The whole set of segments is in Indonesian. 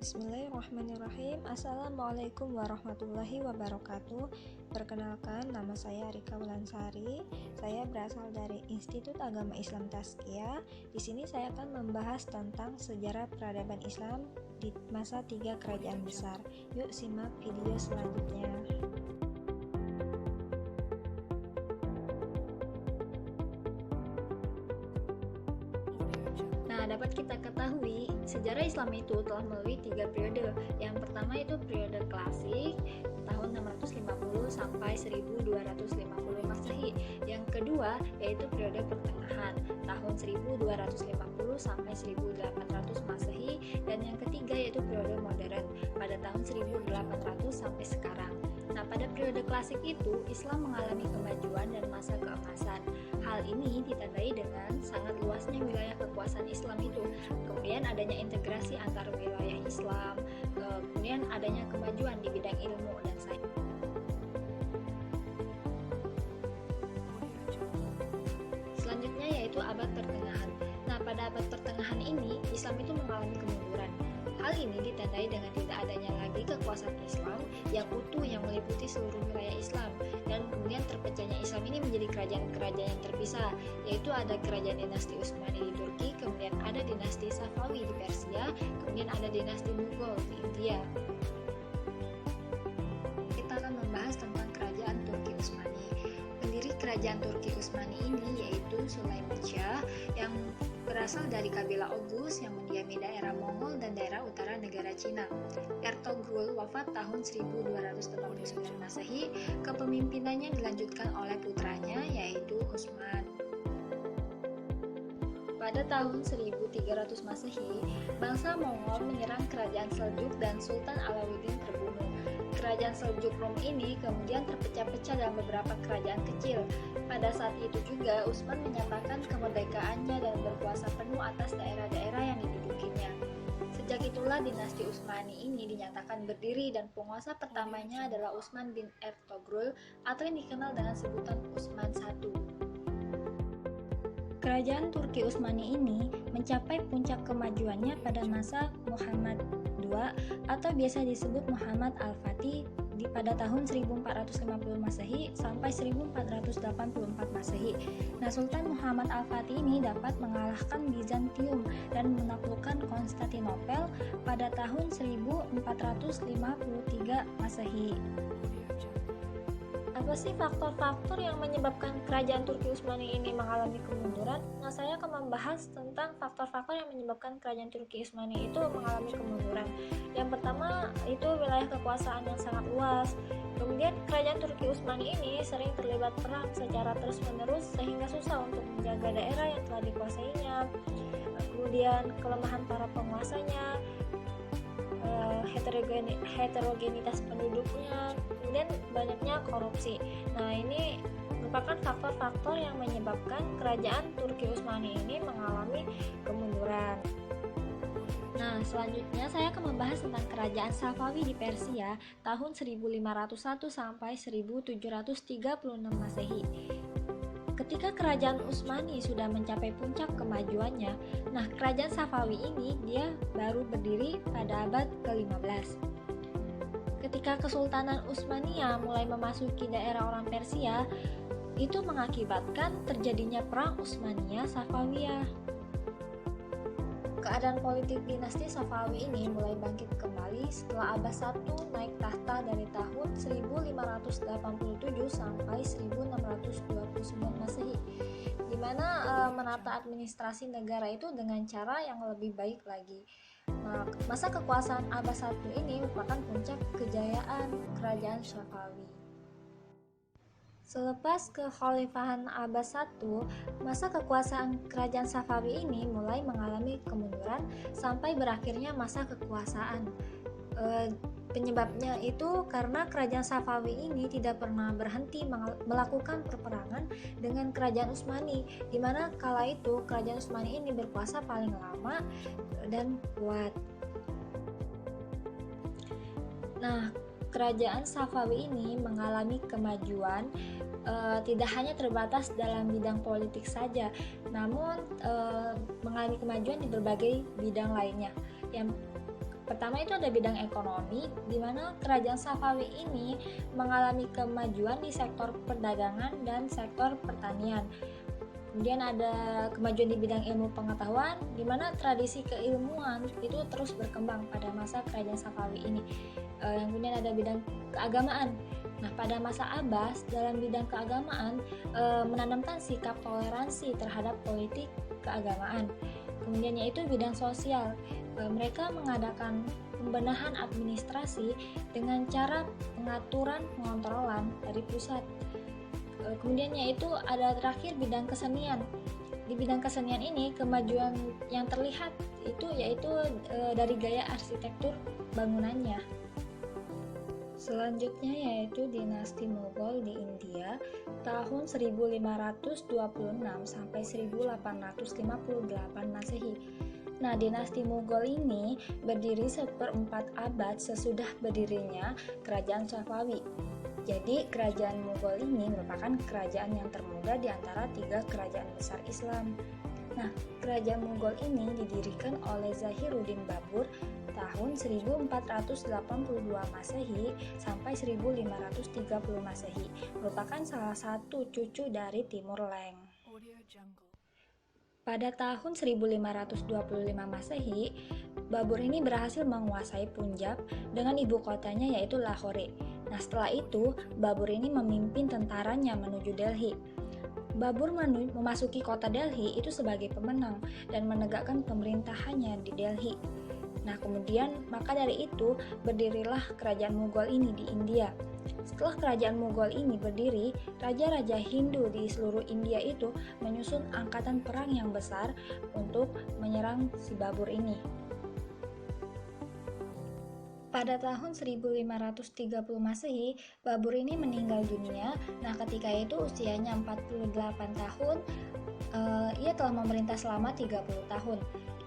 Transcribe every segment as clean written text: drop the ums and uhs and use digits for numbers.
Bismillahirrahmanirrahim. Assalamualaikum warahmatullahi wabarakatuh. Perkenalkan, nama saya Rika Wulansari. Saya berasal dari Institut Agama Islam Tazkiyah. Di sini saya akan membahas tentang sejarah peradaban Islam di masa 3 kerajaan besar. Yuk simak video selanjutnya. Dapat kita ketahui, sejarah Islam itu telah melalui 3 periode. Yang pertama itu periode klasik tahun 650 sampai 1250 Masehi. Yang kedua yaitu periode pertengahan tahun 1250 sampai 1800 Masehi, dan yang ketiga yaitu periode modern pada tahun 1800 sampai sekarang. Nah, pada periode klasik itu Islam mengalami kemajuan dan masa keemasan. Hal ini ditandai dengan sangat luasnya wilayah kekuasaan Islam itu. Kemudian adanya integrasi antar wilayah Islam, kemudian adanya kemajuan di bidang ilmu dan sains. Selanjutnya yaitu abad pertengahan. Nah, pada abad pertengahan ini Islam itu mengalami kemunduran. Hal ini ditandai dengan tidak adanya lagi kekuasaan Islam yang utuh yang meliputi seluruh wilayah Islam, dan kemudian terpecahnya Islam ini menjadi kerajaan-kerajaan yang terpisah, yaitu ada kerajaan dinasti Utsmani di Turki, kemudian ada dinasti Safawi di Persia, kemudian ada dinasti Mughal di India. Kita akan membahas tentang kerajaan Turki Utsmani. Pendiri kerajaan Turki Utsmani ini yaitu Sulaiman Shah yang berasal dari kabilah Oghuz yang mendiami daerah Mongol dan daerah utara negara Cina. Ertugrul wafat tahun 1289 Masehi. Kepemimpinannya dilanjutkan oleh putranya yaitu Utsman. Pada tahun 1300 Masehi, bangsa Mongol menyerang kerajaan Seljuk dan Sultan Alauddin terbunuh. Kerajaan Seljuk Rum ini kemudian terpecah-pecah dalam beberapa kerajaan kecil. Pada saat itu juga Utsman menyatakan kemerdekaannya dan berkuasa penuh atas daerah-daerah yang didudukinya. Sejak itulah dinasti Utsmani ini dinyatakan berdiri, dan penguasa pertamanya adalah Utsman bin Ertugrul atau yang dikenal dengan sebutan Utsman I. Kerajaan Turki Utsmani ini mencapai puncak kemajuannya pada masa Muhammad II atau biasa disebut Muhammad Al-Fatih pada tahun 1450 Masehi sampai 1484 Masehi. Nah, Sultan Muhammad Al-Fatih ini dapat mengalahkan Bizantium dan menaklukkan Konstantinopel pada tahun 1453 Masehi. Apa sih faktor-faktor yang menyebabkan kerajaan Turki Utsmani ini mengalami kemunduran? Nah, saya akan membahas tentang faktor-faktor yang menyebabkan kerajaan Turki Utsmani itu mengalami kemunduran. Yang pertama itu wilayah kekuasaan yang sangat luas. Kemudian kerajaan Turki Utsmani ini sering terlibat perang secara terus-menerus sehingga susah untuk menjaga daerah yang telah dikuasainya. Kemudian kelemahan para penguasanya, heterogenitas penduduknya, kemudian banyaknya korupsi. Nah, ini merupakan faktor-faktor yang menyebabkan kerajaan Turki Utsmani ini mengalami kemunduran. Nah, selanjutnya saya akan membahas tentang kerajaan Safawi di Persia tahun 1501 sampai 1736 Masehi. Ketika kerajaan Utsmani sudah mencapai puncak kemajuannya, nah kerajaan Safawi ini dia baru berdiri pada abad ke-15. Ketika Kesultanan Utsmaniyah mulai memasuki daerah orang Persia, itu mengakibatkan terjadinya perang Utsmaniyah-Safawiyah. Keadaan politik dinasti Safawi ini mulai bangkit kembali setelah Abbas I naik tahta dari tahun 1587 sampai 1629 Masehi, di mana menata administrasi negara itu dengan cara yang lebih baik lagi. Nah, masa kekuasaan Abbas I ini merupakan puncak kejayaan kerajaan Safawi. Selepas kekhalifahan Abbas I, masa kekuasaan kerajaan Safawi ini mulai mengalami kemunduran sampai berakhirnya masa kekuasaan. Penyebabnya itu karena kerajaan Safawi ini tidak pernah berhenti melakukan perperangan dengan kerajaan Utsmani, di mana kala itu kerajaan Utsmani ini berkuasa paling lama dan kuat. Nah, kerajaan Safawi ini mengalami kemajuan tidak hanya terbatas dalam bidang politik saja, namun mengalami kemajuan di berbagai bidang lainnya. Yang Pertama itu ada bidang ekonomi, di mana kerajaan Safawi ini mengalami kemajuan di sektor perdagangan dan sektor pertanian. Kemudian ada kemajuan di bidang ilmu pengetahuan, di mana tradisi keilmuan itu terus berkembang pada masa kerajaan Safawi ini. Yang kemudian ada bidang keagamaan. Nah, pada masa Abbas, dalam bidang keagamaan menanamkan sikap toleransi terhadap politik keagamaan. Kemudian yaitu bidang sosial. Mereka mengadakan pembenahan administrasi dengan cara pengaturan pengontrolan dari pusat. Kemudian yaitu ada terakhir bidang kesenian. Di bidang kesenian ini kemajuan yang terlihat itu yaitu dari gaya arsitektur bangunannya. Selanjutnya yaitu dinasti Mughal di India tahun 1526 sampai 1858 Masehi. Nah, dinasti Mughal ini berdiri seperempat abad sesudah berdirinya kerajaan Safawi. Jadi, kerajaan Mughal ini merupakan kerajaan yang termuda di antara 3 kerajaan besar Islam. Nah, kerajaan Mughal ini didirikan oleh Zahiruddin Babur tahun 1482 Masehi sampai 1530 Masehi, merupakan salah satu cucu dari Timur Leng. Pada tahun 1525 Masehi, Babur ini berhasil menguasai Punjab dengan ibu kotanya yaitu Lahore. Nah, setelah itu, Babur ini memimpin tentaranya menuju Delhi. Babur memasuki kota Delhi itu sebagai pemenang dan menegakkan pemerintahannya di Delhi. Nah, kemudian maka dari itu berdirilah kerajaan Mughal ini di India. Setelah kerajaan Mughal ini berdiri, raja-raja Hindu di seluruh India itu menyusun angkatan perang yang besar untuk menyerang si Babur ini. Pada tahun 1530 Masehi, Babur ini meninggal dunia. Nah, ketika itu usianya 48 tahun, ia telah memerintah selama 30 tahun.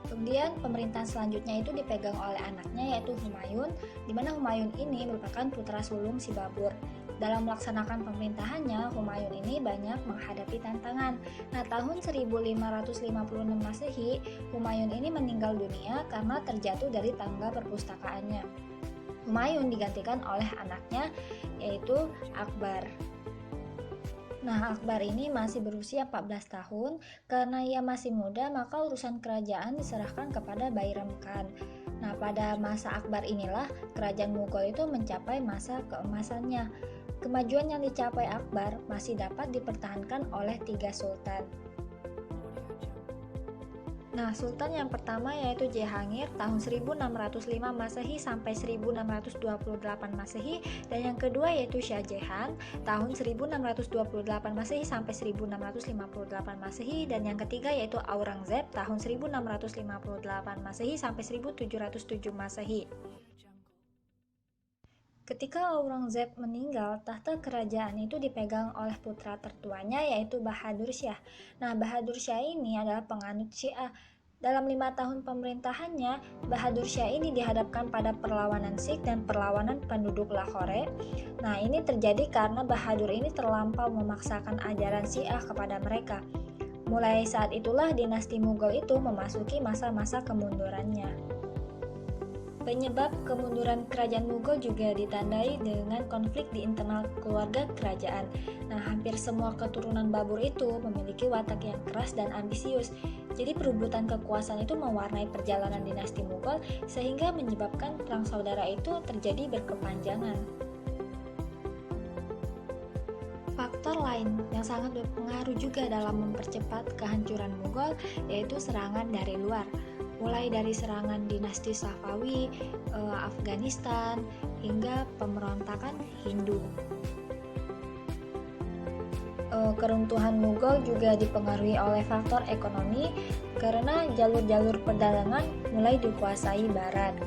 Kemudian pemerintahan selanjutnya itu dipegang oleh anaknya yaitu Humayun, di mana Humayun ini merupakan putra sulung si Babur. Dalam melaksanakan pemerintahannya, Humayun ini banyak menghadapi tantangan. Nah, tahun 1556 Masehi, Humayun ini meninggal dunia karena terjatuh dari tangga perpustakaannya. Humayun digantikan oleh anaknya yaitu Akbar. Nah, Akbar ini masih berusia 14 tahun. Karena ia masih muda, maka urusan kerajaan diserahkan kepada Bairam Khan. Nah, pada masa Akbar inilah kerajaan Mughal itu mencapai masa keemasannya. Kemajuan yang dicapai Akbar masih dapat dipertahankan oleh 3 sultan. Nah, sultan yang pertama yaitu Jehangir tahun 1605 Masehi sampai 1628 Masehi, dan yang kedua yaitu Shah Jahan tahun 1628 Masehi sampai 1658 Masehi, dan yang ketiga yaitu Aurangzeb tahun 1658 Masehi sampai 1707 Masehi. Ketika Aurangzeb meninggal, tahta kerajaan itu dipegang oleh putra tertuanya yaitu Bahadur Shah. Nah, Bahadur Shah ini adalah penganut Syiah. Dalam 5 tahun pemerintahannya, Bahadur Shah ini dihadapkan pada perlawanan Sikh dan perlawanan penduduk Lahore. Nah, ini terjadi karena Bahadur ini terlampau memaksakan ajaran Syiah kepada mereka. Mulai saat itulah dinasti Mughal itu memasuki masa-masa kemundurannya. Penyebab kemunduran kerajaan Mughal juga ditandai dengan konflik di internal keluarga kerajaan. Nah, hampir semua keturunan Babur itu memiliki watak yang keras dan ambisius. Jadi perebutan kekuasaan itu mewarnai perjalanan dinasti Mughal sehingga menyebabkan perang saudara itu terjadi berkepanjangan. Faktor lain yang sangat berpengaruh juga dalam mempercepat kehancuran Mughal yaitu serangan dari luar. Mulai dari serangan dinasti Safawi, Afghanistan, hingga pemberontakan Hindu. Keruntuhan Mughal juga dipengaruhi oleh faktor ekonomi karena jalur-jalur perdagangan mulai dikuasai Barat.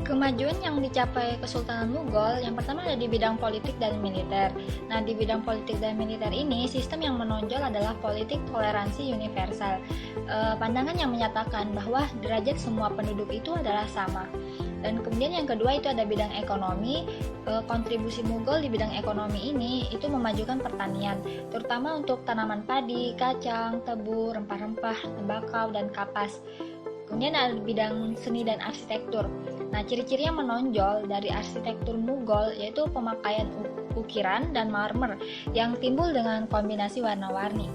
Kemajuan yang dicapai Kesultanan Mughal yang pertama ada di bidang politik dan militer. Nah, di bidang politik dan militer ini, sistem yang menonjol adalah politik toleransi universal. Pandangan yang menyatakan bahwa derajat semua penduduk itu adalah sama. Dan kemudian yang kedua itu ada bidang ekonomi. Kontribusi Mughal di bidang ekonomi ini itu memajukan pertanian, terutama untuk tanaman padi, kacang, tebu, rempah-rempah, tembakau, dan kapas. Kemudian ada bidang seni dan arsitektur. Nah, ciri-ciri yang menonjol dari arsitektur Mughal yaitu pemakaian ukiran dan marmer yang timbul dengan kombinasi warna-warni.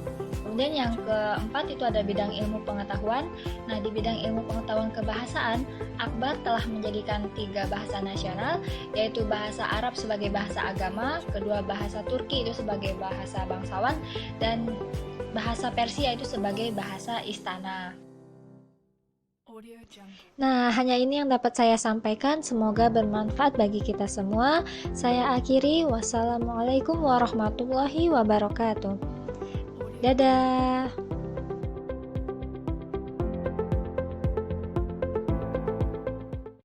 Kemudian yang keempat itu ada bidang ilmu pengetahuan. Nah, di bidang ilmu pengetahuan kebahasaan, Akbar telah menjadikan 3 bahasa nasional, yaitu bahasa Arab sebagai bahasa agama, kedua bahasa Turki itu sebagai bahasa bangsawan, dan bahasa Persia itu sebagai bahasa istana. Nah, hanya ini yang dapat saya sampaikan. Semoga bermanfaat bagi kita semua. Saya akhiri. Wassalamualaikum warahmatullahi wabarakatuh. Dadah.